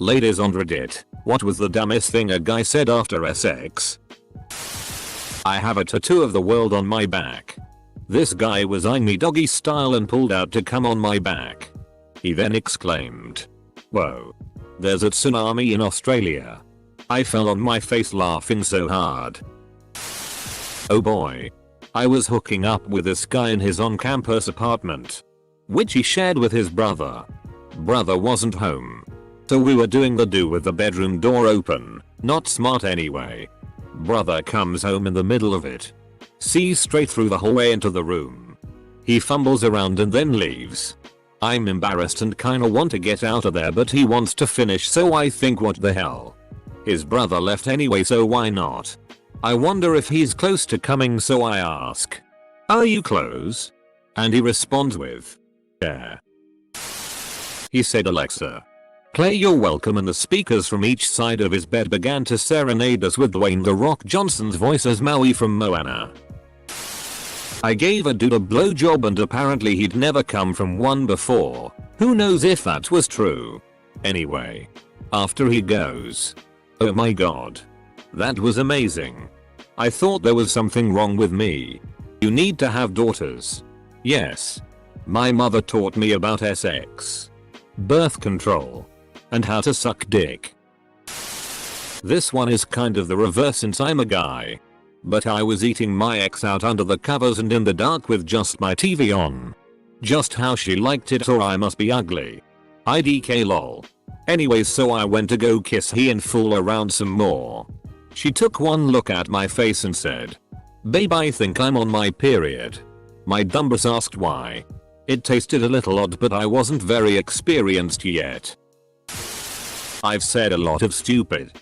Ladies on Reddit, what was the dumbest thing a guy said after sex? I have a tattoo of the world on my back. This guy was eyeing me doggy style and pulled out to come on my back. He then exclaimed, "Whoa. There's a tsunami in Australia." I fell on my face laughing so hard. Oh boy. I was hooking up with this guy in his on-campus apartment, which he shared with his brother. Brother wasn't home, so we were doing the do with the bedroom door open. Not smart anyway. Brother comes home in the middle of it. Sees straight through the hallway into the room. He fumbles around and then leaves. I'm embarrassed and kinda want to get out of there, but he wants to finish, so I think, what the hell. His brother left anyway, so why not? I wonder if he's close to coming, so I ask, "Are you close?" And he responds with, "Yeah." He said, "Alexa, play You're Welcome," and the speakers from each side of his bed began to serenade us with Dwayne "The Rock" Johnson's voice as Maui from Moana. I gave a dude a blowjob and apparently he'd never come from one before. Who knows if that was true? Anyway, after he goes, "Oh my god. That was amazing. I thought there was something wrong with me. You need to have daughters." Yes. My mother taught me about sex, birth control, and how to suck dick. This one is kind of the reverse since I'm a guy. But I was eating my ex out under the covers and in the dark with just my TV on. Just how she liked it, or I must be ugly. IDK lol. Anyways, so I went to go kiss he and fool around some more. She took one look at my face and said, "Babe, I think I'm on my period." My dumbass asked why. It tasted a little odd, but I wasn't very experienced yet. I've said a lot of stupid.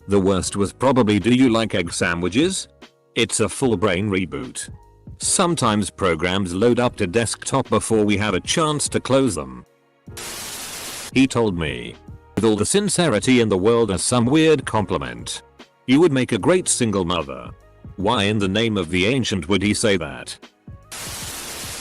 The worst was probably, "Do you like egg sandwiches?" It's a full brain reboot. Sometimes programs load up to desktop before we have a chance to close them. He told me, with all the sincerity in the world, as some weird compliment, "You would make a great single mother." Why in the name of the ancient would he say that?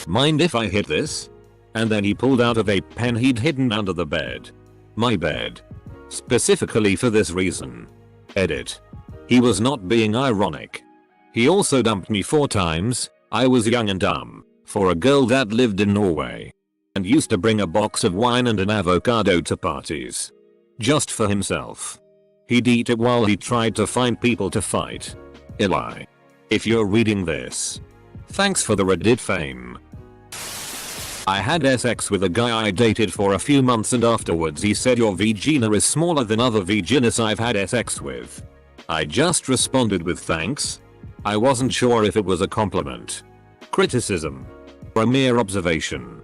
"Mind if I hit this?" And then he pulled out a vape pen he'd hidden under the bed. My bed. Specifically for this reason. Edit. He was not being ironic. He also dumped me 4 times. I was young and dumb, for a girl that lived in Norway, and used to bring a box of wine and an avocado to parties. Just for himself. He'd eat it while he tried to find people to fight. you.I, if you're reading this, thanks for the Reddit fame. I had sex with a guy I dated for a few months, and afterwards he said, "Your vagina is smaller than other vaginas I've had sex with." I just responded with thanks. I wasn't sure if it was a compliment, criticism, or a mere observation.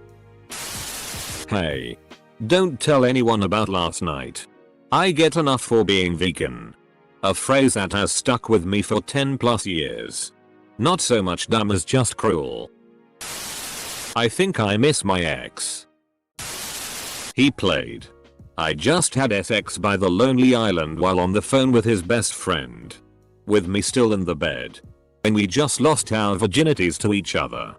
Hey. Don't tell anyone about last night. I get enough for being vegan. A phrase that has stuck with me for 10+ years. Not so much dumb as just cruel. I think I miss my ex. He played "I just had sex" by the Lonely Island while on the phone with his best friend, with me still in the bed, and we just lost our virginities to each other.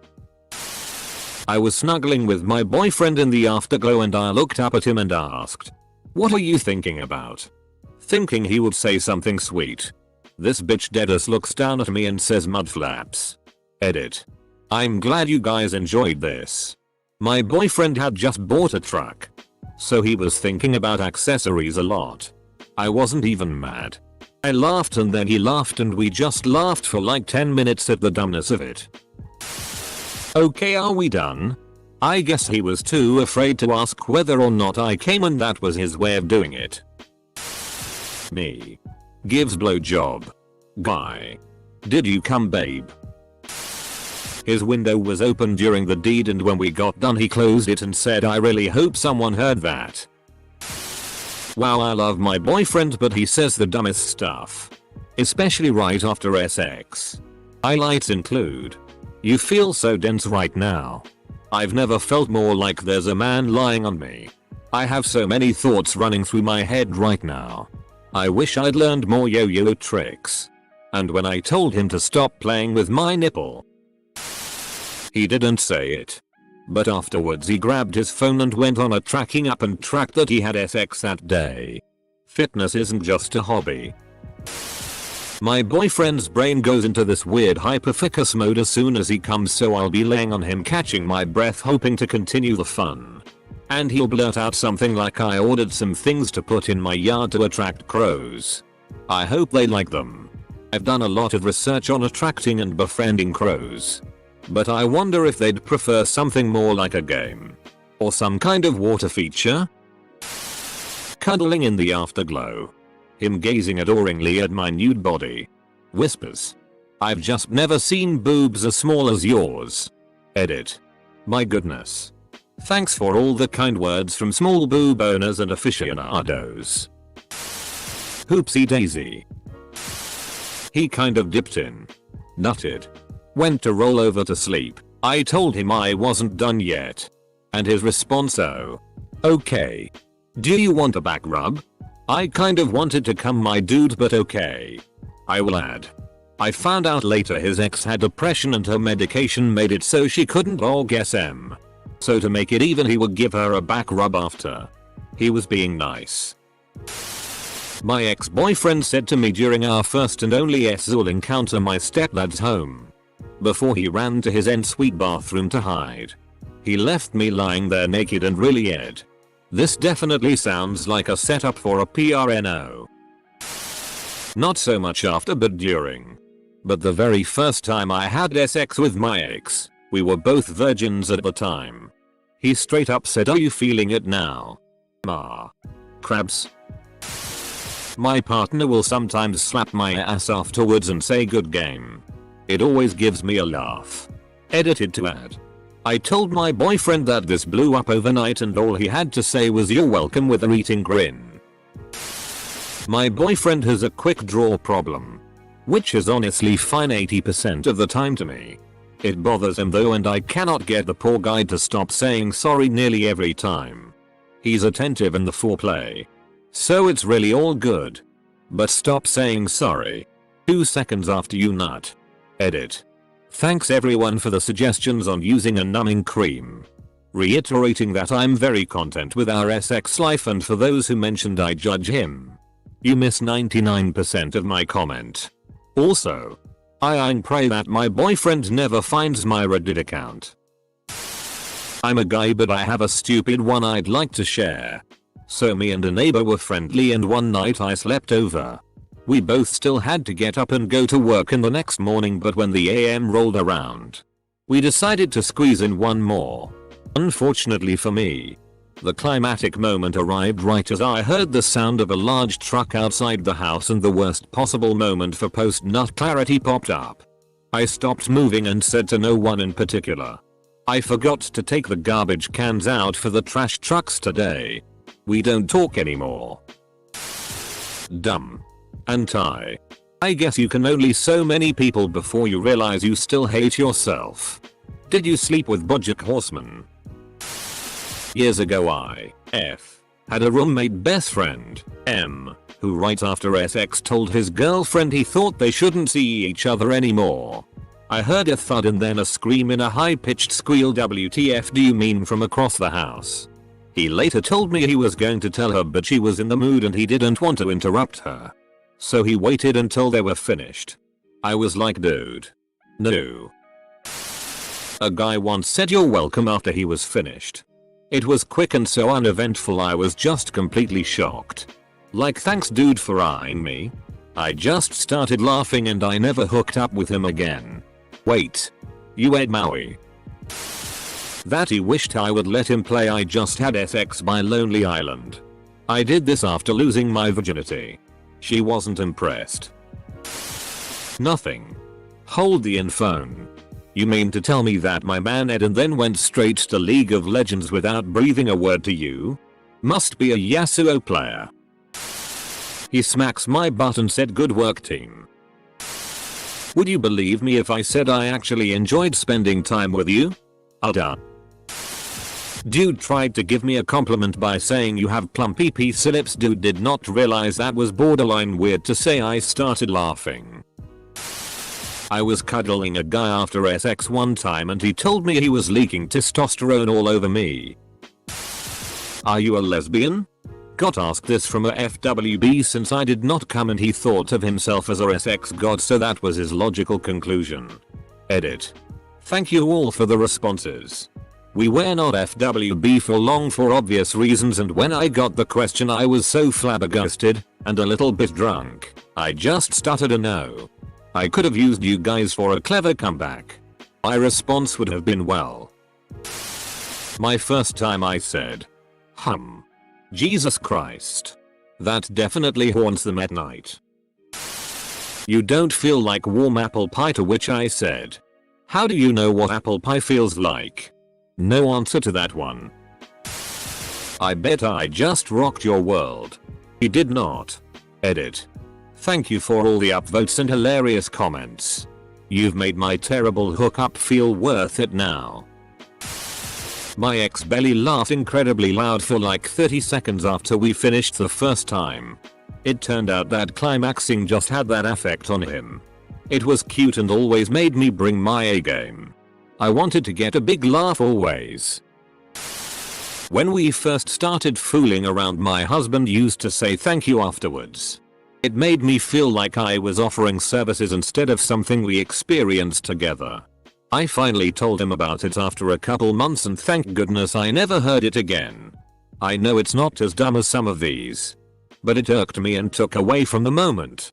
I was snuggling with my boyfriend in the afterglow and I looked up at him and asked, "What are you thinking about?" Thinking he would say something sweet. This bitch deadass looks down at me and says, "Mudflaps." Edit. I'm glad you guys enjoyed this. My boyfriend had just bought a truck, so he was thinking about accessories a lot. I wasn't even mad. I laughed and then he laughed and we just laughed for like 10 minutes at the dumbness of it. Okay, are we done? I guess he was too afraid to ask whether or not I came, and that was his way of doing it. Me. Gives blowjob. Guy. Did you come, babe? His window was open during the deed and when we got done he closed it and said, "I really hope someone heard that." Wow, I love my boyfriend, but he says the dumbest stuff. Especially right after sex. Highlights include, "You feel so dense right now. I've never felt more like there's a man lying on me. I have so many thoughts running through my head right now. I wish I'd learned more yo-yo tricks." And when I told him to stop playing with my nipple, he didn't say it. But afterwards he grabbed his phone and went on a tracking app and tracked that he had sex that day. Fitness isn't just a hobby. My boyfriend's brain goes into this weird hyperfocus mode as soon as he comes, so I'll be laying on him catching my breath hoping to continue the fun. And he'll blurt out something like, I ordered some things to put in my yard to attract crows. I hope they like them. I've done a lot of research on attracting and befriending crows. But I wonder if they'd prefer something more like a game. Or some kind of water feature? Cuddling in the afterglow. Him gazing adoringly at my nude body. Whispers. I've just never seen boobs as small as yours. Edit. My goodness. Thanks for all the kind words from small boob owners and aficionados. Hoopsie daisy. He kind of dipped in. Nutted. Went to roll over to sleep. I told him I wasn't done yet. And his response, oh. Okay. Do you want a back rub? I kind of wanted to come, my dude, but okay. I will add. I found out later his ex had depression and her medication made it so she couldn't org SM. So to make it even, he would give her a back rub after. He was being nice. My ex-boyfriend said to me during our first and only SZUL encounter my stepdad's home. Before he ran to his ensuite bathroom to hide. He left me lying there naked and really ed. This definitely sounds like a setup for a PRNO. Not so much after but during. But the very first time I had sex with my ex, we were both virgins at the time. He straight up said, are you feeling it now? Crabs. My partner will sometimes slap my ass afterwards and say good game. It always gives me a laugh. Edited to add. I told my boyfriend that this blew up overnight and all he had to say was you're welcome with a eating grin. My boyfriend has a quick draw problem. Which is honestly fine 80% of the time to me. It bothers him though, and I cannot get the poor guy to stop saying sorry nearly every time. He's attentive in the foreplay. So it's really all good. But stop saying sorry. 2 seconds after you nut. Edit. Thanks everyone for the suggestions on using a numbing cream. Reiterating that I'm very content with our sex life, and for those who mentioned I judge him. You miss 99% of my comment. Also, I pray that my boyfriend never finds my Reddit account. I'm a guy but I have a stupid one I'd like to share. So me and a neighbor were friendly and one night I slept over. We both still had to get up and go to work in the next morning, but when the AM rolled around, we decided to squeeze in one more. Unfortunately for me, the climactic moment arrived right as I heard the sound of a large truck outside the house, and the worst possible moment for post-nut clarity popped up. I stopped moving and said to no one in particular, I forgot to take the garbage cans out for the trash trucks today. We don't talk anymore. Dumb. I guess you can only so many people before you realize you still hate yourself. Did you sleep with Bojack Horseman? Years ago I had a roommate best friend, M, who right after sex told his girlfriend he thought they shouldn't see each other anymore. I heard a thud and then a scream in a high-pitched squeal. WTF do you mean, from across the house. He later told me he was going to tell her, but she was in the mood and he didn't want to interrupt her. So he waited until they were finished. I was like, dude. No. A guy once said you're welcome after he was finished. It was quick and so uneventful I was just completely shocked. Like, thanks dude for eyeing me. I just started laughing and I never hooked up with him again. Wait. You ate Maui. That he wished I would let him play I Just Had sex by Lonely Island. I did this after losing my virginity. She wasn't impressed. Nothing. Hold the phone. You mean to tell me that my man Ed and then went straight to League of Legends without breathing a word to you? Must be a Yasuo player. He smacks my butt and said good work team. Would you believe me if I said I actually enjoyed spending time with you? Done. Dude tried to give me a compliment by saying you have plumpy piece lips. Dude did not realize that was borderline weird to say. I started laughing. I was cuddling a guy after sex one time and he told me he was leaking testosterone all over me. Are you a lesbian? Got asked this from a FWB since I did not come and he thought of himself as a SX god, so that was his logical conclusion. Edit. Thank you all for the responses. We were not FWB for long for obvious reasons, and when I got the question I was so flabbergasted and a little bit drunk, I just stuttered a no. I could have used you guys for a clever comeback. My response would have been, well. My first time I said, Jesus Christ. That definitely haunts them at night. You don't feel like warm apple pie, to which I said, how do you know what apple pie feels like? No answer to that one. I bet I just rocked your world. He did not. Edit. Thank you for all the upvotes and hilarious comments. You've made my terrible hookup feel worth it now. My ex-belly laughed incredibly loud for like 30 seconds after we finished the first time. It turned out that climaxing just had that effect on him. It was cute and always made me bring my A game. I wanted to get a big laugh always. When we first started fooling around, my husband used to say thank you afterwards. It made me feel like I was offering services instead of something we experienced together. I finally told him about it after a couple months, and thank goodness I never heard it again. I know it's not as dumb as some of these, but it irked me and took away from the moment.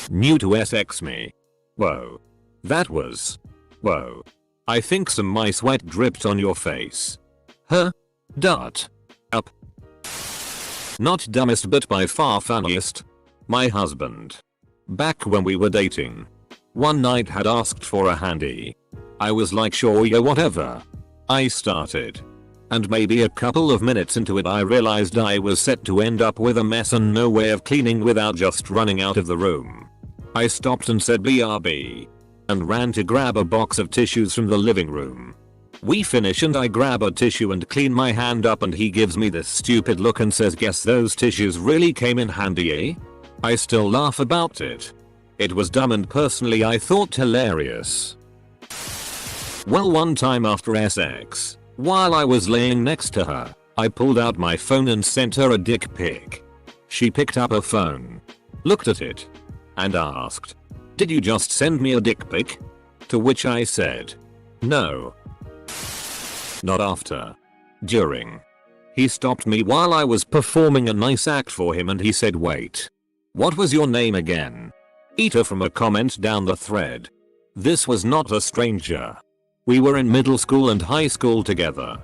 New to SX me. Whoa. That was. Whoa. I think some my sweat dripped on your face. Huh? Dart. Up. Not dumbest but by far funniest. My husband. Back when we were dating. One night had asked for a handy. I was like, sure, yeah, whatever. I started. And maybe a couple of minutes into it I realized I was set to end up with a mess and no way of cleaning without just running out of the room. I stopped and said BRB. And ran to grab a box of tissues from the living room. We finish and I grab a tissue and clean my hand up, and he gives me this stupid look and says, guess those tissues really came in handy, eh? I still laugh about it. It was dumb and personally I thought hilarious. Well, one time after SX, while I was laying next to her, I pulled out my phone and sent her a dick pic. She picked up her phone, looked at it, and asked, did you just send me a dick pic? To which I said, no. Not after. During. He stopped me while I was performing a nice act for him and he said, wait. What was your name again? Eater from a comment down the thread. This was not a stranger. We were in middle school and high school together.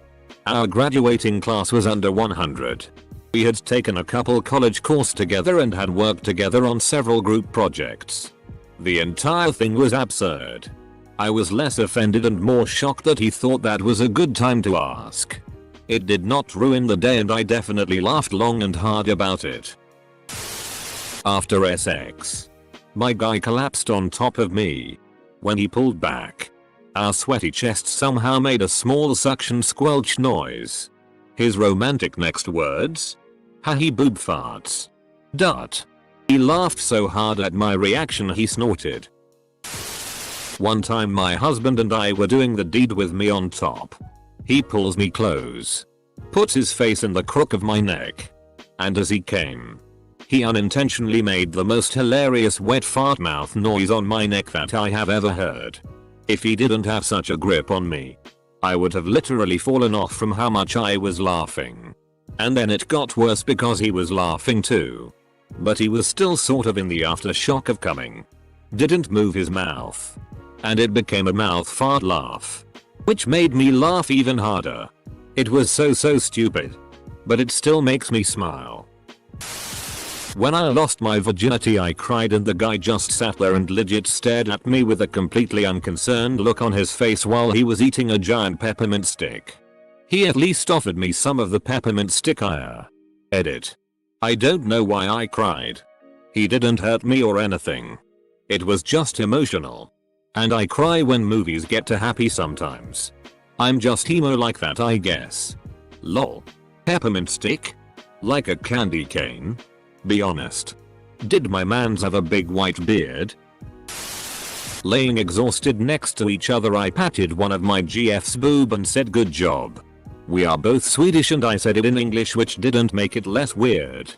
Our graduating class was under 100. We had taken a couple college courses together and had worked together on several group projects. The entire thing was absurd. I was less offended and more shocked that he thought that was a good time to ask. It did not ruin the day and I definitely laughed long and hard about it. After SX. My guy collapsed on top of me. When he pulled back, our sweaty chests somehow made a small suction squelch noise. His romantic next words? Ha, he boob farts. Dart. He laughed so hard at my reaction he snorted. One time my husband and I were doing the deed with me on top. He pulls me close, puts his face in the crook of my neck, and as he came, he unintentionally made the most hilarious wet fart mouth noise on my neck that I have ever heard. If he didn't have such a grip on me, I would have literally fallen off from how much I was laughing. And then it got worse because he was laughing too. But he was still sort of in the aftershock of coming. Didn't move his mouth. And it became a mouth fart laugh. Which made me laugh even harder. It was so stupid. But it still makes me smile. When I lost my virginity I cried and the guy just sat there and legit stared at me with a completely unconcerned look on his face while he was eating a giant peppermint stick. He at least offered me some of the peppermint stick I Edit. I don't know why I cried. He didn't hurt me or anything. It was just emotional. And I cry when movies get too happy sometimes. I'm just emo like that, I guess. Lol. Peppermint stick? Like a candy cane? Be honest. Did my mans have a big white beard? Laying exhausted next to each other I patted one of my GF's boob and said good job. We are both Swedish and I said it in English, which didn't make it less weird.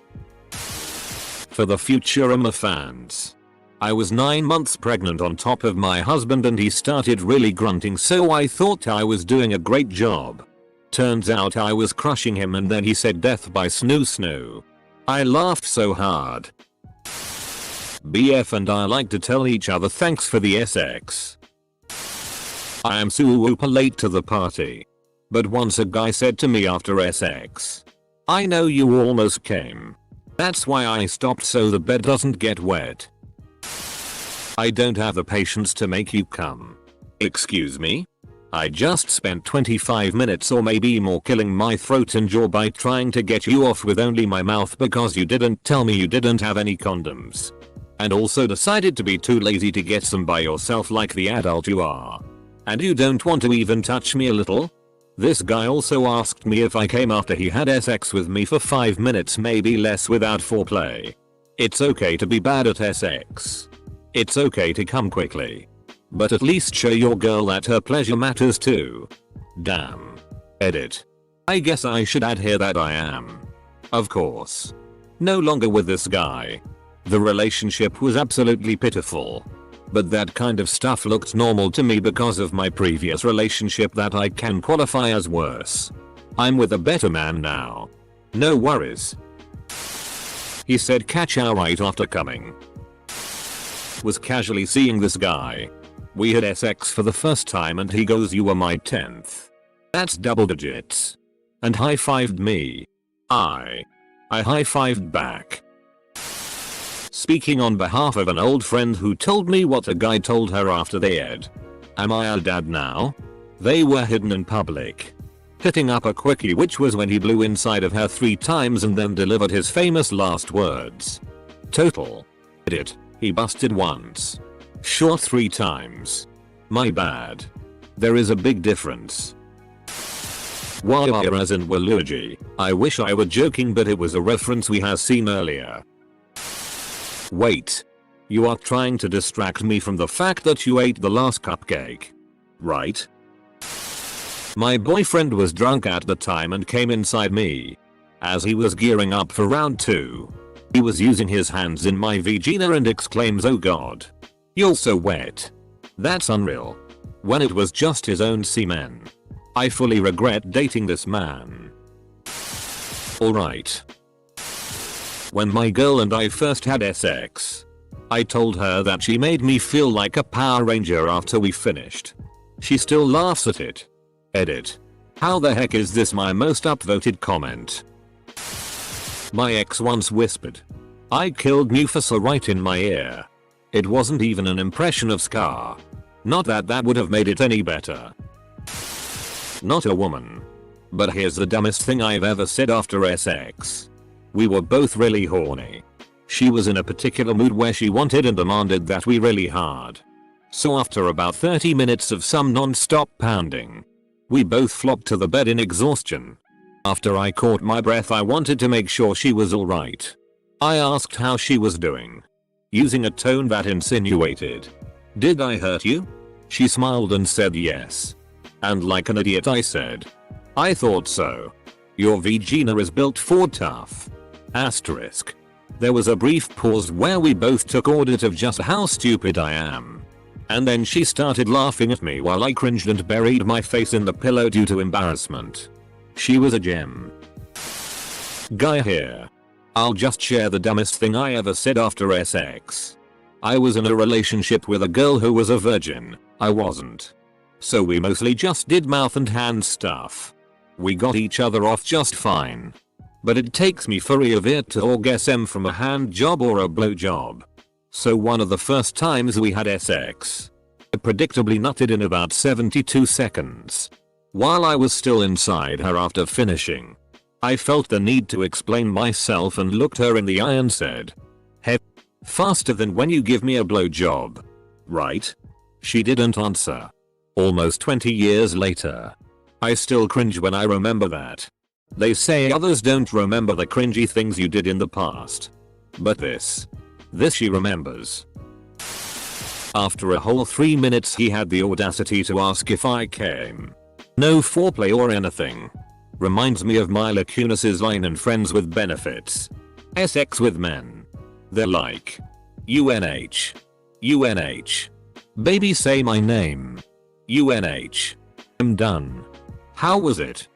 For the Futurama fans. I was 9 months pregnant on top of my husband and he started really grunting, so I thought I was doing a great job. Turns out I was crushing him and then he said death by snoo snoo. I laughed so hard. BF and I like to tell each other thanks for the SX. I am super late to the party. But once a guy said to me after SX, I know you almost came. That's why I stopped so the bed doesn't get wet. I don't have the patience to make you come. Excuse me? I just spent 25 minutes or maybe more killing my throat and jaw by trying to get you off with only my mouth because you didn't tell me you didn't have any condoms. And also decided to be too lazy to get some by yourself like the adult you are. And you don't want to even touch me a little? This guy also asked me if I came after he had sex with me for 5 minutes, maybe less, without foreplay. It's okay to be bad at sex. It's okay to come quickly. But at least show your girl that her pleasure matters too. Damn. Edit. I guess I should add here that I am, of course, no longer with this guy. The relationship was absolutely pitiful. But that kind of stuff looked normal to me because of my previous relationship that I can qualify as worse. I'm with a better man now. No worries. He said catch our right after coming. Was casually seeing this guy. We had sex for the first time and he goes, you were my 10th. That's double digits. And high-fived me. I high-fived back. Speaking on behalf of an old friend who told me what a guy told her after they had. Am I a dad now? They were hidden in public. Hitting up a quickie, which was when he blew inside of her 3 times and then delivered his famous last words. Total. Edit. He busted once. Sure, 3 times. My bad. There is a big difference. Wire as in Waluigi. I wish I were joking, but it was a reference we have seen earlier. Wait. You are trying to distract me from the fact that you ate the last cupcake, right? My boyfriend was drunk at the time and came inside me. As he was gearing up for round 2. He was using his hands in my vagina and exclaims, oh god. You're so wet. That's unreal. When it was just his own semen. I fully regret dating this man. Alright. When my girl and I first had sex, I told her that she made me feel like a Power Ranger after we finished. She still laughs at it. Edit. How the heck is this my most upvoted comment? My ex once whispered, I killed Mufasa right in my ear. It wasn't even an impression of Scar. Not that that would have made it any better. Not a woman. But here's the dumbest thing I've ever said after sex. We were both really horny. She was in a particular mood where she wanted and demanded that we really hard. So after about 30 minutes of some non-stop pounding, we both flopped to the bed in exhaustion. After I caught my breath, I wanted to make sure she was alright. I asked how she was doing, using a tone that insinuated, did I hurt you? She smiled and said yes. And like an idiot I said, I thought so. Your vagina is built for tough. Asterisk. There was a brief pause where we both took audit of just how stupid I am. And then she started laughing at me while I cringed and buried my face in the pillow due to embarrassment. She was a gem. Guy here. I'll just share the dumbest thing I ever said after sex. I was in a relationship with a girl who was a virgin. I wasn't. So we mostly just did mouth and hand stuff. We got each other off just fine. But it takes me forever to orgasm from a hand job or a blow job. So one of the first times we had sex, I predictably nutted in about 72 seconds. While I was still inside her after finishing, I felt the need to explain myself and looked her in the eye and said, "Hey, faster than when you give me a blow job, right?" She didn't answer. Almost 20 years later, I still cringe when I remember that. They say others don't remember the cringy things you did in the past. But this she remembers. After a whole 3 minutes he had the audacity to ask if I came. No foreplay or anything. Reminds me of Mila Kunis's line in Friends with Benefits. Sex with men. They're like, UNH. UNH. Baby say my name. UNH. I'm done. How was it?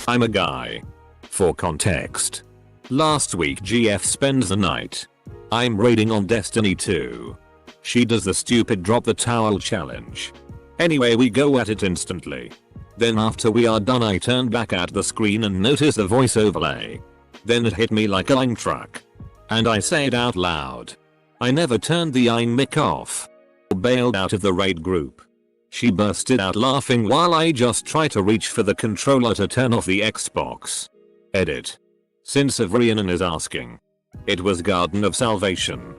I'm a guy. For context. Last week GF spends the night. I'm raiding on Destiny 2. She does the stupid drop the towel challenge. Anyway, we go at it instantly. Then after we are done, I turn back at the screen and notice the voice overlay. Then it hit me like a line truck. And I say it out loud. I never turned the mic off. Or bailed out of the raid group. She bursted out laughing while I just try to reach for the controller to turn off the Xbox. Edit. Since Avrianan is asking. It was Garden of Salvation.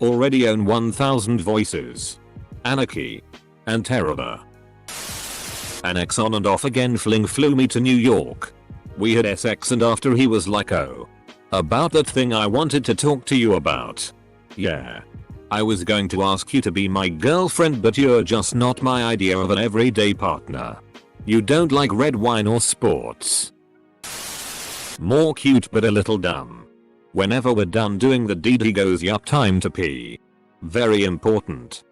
Already own 1000 voices. Anarchy. And Terror. An ex on and off again flew me to New York. We had sex and after he was like, oh. About that thing I wanted to talk to you about. Yeah. I was going to ask you to be my girlfriend but you're just not my idea of an everyday partner. You don't like red wine or sports. More cute but a little dumb. Whenever we're done doing the deed he goes yup time to pee. Very important.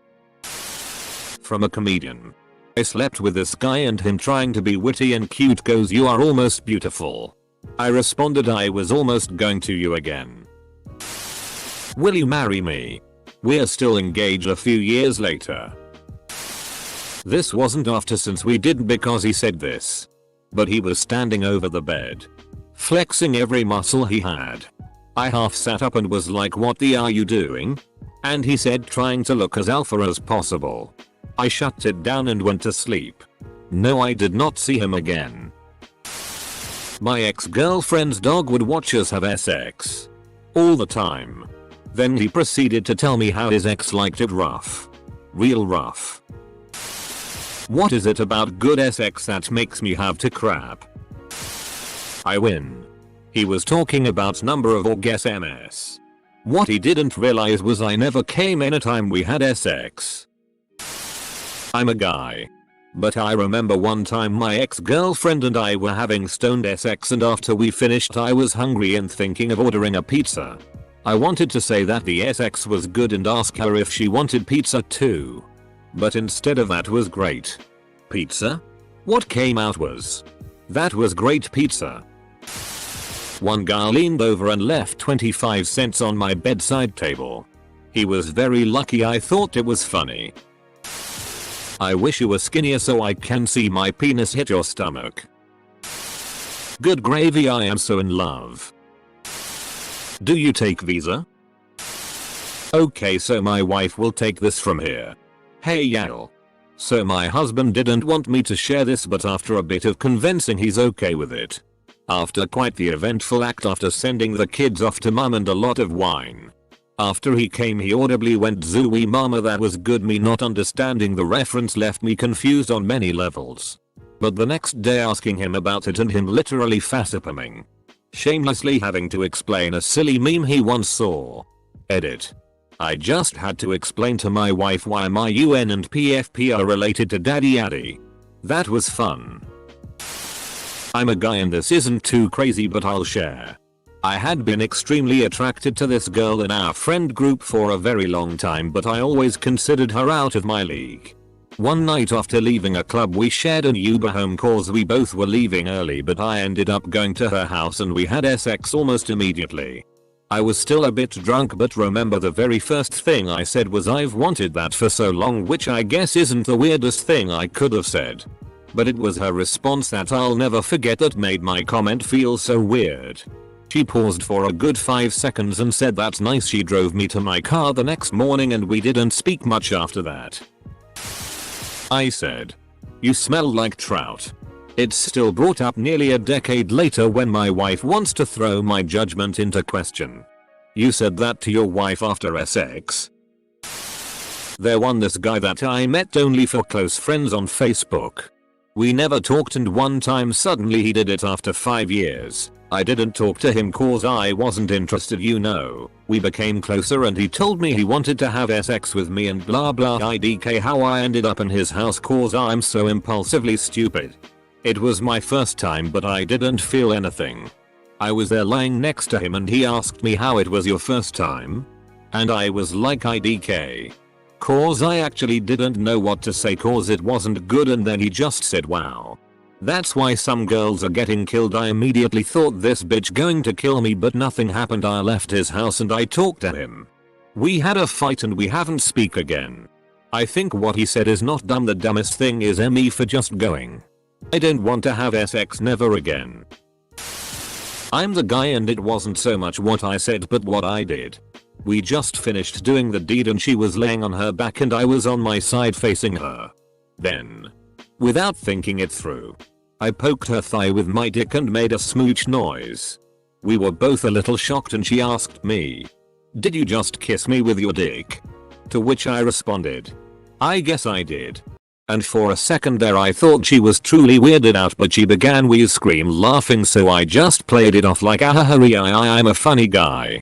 From a comedian. I slept with this guy and him trying to be witty and cute goes you are almost beautiful. I responded I was almost going to you again. Will you marry me? We're still engaged a few years later. This wasn't after since we didn't because he said this. But he was standing over the bed. Flexing every muscle he had. I half sat up and was like what the are you doing? And he said trying to look as alpha as possible. I shut it down and went to sleep. No, I did not see him again. My ex-girlfriend's dog would watch us have sex. All the time. Then he proceeded to tell me how his ex liked it rough. Real rough. What is it about good sex that makes me have to crap? I win. He was talking about number of orgasms. What he didn't realize was I never came anytime we had sex. I'm a guy. But I remember one time my ex-girlfriend and I were having stoned sex and after we finished I was hungry and thinking of ordering a pizza. I wanted to say that the sex was good and ask her if she wanted pizza too. But instead of that was great. Pizza? What came out was, that was great pizza. One guy leaned over and left 25 cents on my bedside table. He was very lucky. I thought it was funny. I wish you were skinnier so I can see my penis hit your stomach. Good gravy, I am so in love. Do you take Visa? Okay, so my wife will take this from here. Hey y'all. So my husband didn't want me to share this but after a bit of convincing he's okay with it. After quite the eventful act after sending the kids off to mum and a lot of wine. After he came he audibly went zooey mama that was good. Me not understanding the reference left me confused on many levels. But the next day asking him about it and him literally facepalming. Shamelessly having to explain a silly meme he once saw. Edit. I just had to explain to my wife why my UN and PFP are related to Daddy Addy. That was fun. I'm a guy and this isn't too crazy but I'll share. I had been extremely attracted to this girl in our friend group for a very long time but I always considered her out of my league. One night after leaving a club we shared an Uber home cause we both were leaving early but I ended up going to her house and we had sex almost immediately. I was still a bit drunk but remember the very first thing I said was I've wanted that for so long, which I guess isn't the weirdest thing I could have said. But it was her response that I'll never forget that made my comment feel so weird. She paused for a good 5 seconds and said that's nice. She drove me to my car the next morning and we didn't speak much after that. I said, "You smell like trout." It's still brought up nearly a decade later when my wife wants to throw my judgment into question. You said that to your wife after sex? There was this guy that I met only for close friends on Facebook. We never talked and one time suddenly he did it after 5 years. I didn't talk to him cause I wasn't interested, you know. We became closer and he told me he wanted to have sex with me and blah blah. IDK how I ended up in his house cause I'm so impulsively stupid. It was my first time but I didn't feel anything. I was there lying next to him and he asked me how it was your first time? And I was like IDK. Cause I actually didn't know what to say cause it wasn't good and then he just said wow. That's why some girls are getting killed. I immediately thought this bitch going to kill me but nothing happened. I left his house and I talked to him. We had a fight and we haven't speak again. I think what he said is not dumb. The dumbest thing is me for just going. I don't want to have sex never again. I'm the guy and it wasn't so much what I said but what I did. We just finished doing the deed and she was laying on her back and I was on my side facing her. Then, without thinking it through, I poked her thigh with my dick and made a smooch noise. We were both a little shocked and she asked me, "Did you just kiss me with your dick?" To which I responded, "I guess I did." And for a second there I thought she was truly weirded out but she began to scream laughing so I just played it off like I'm a funny guy.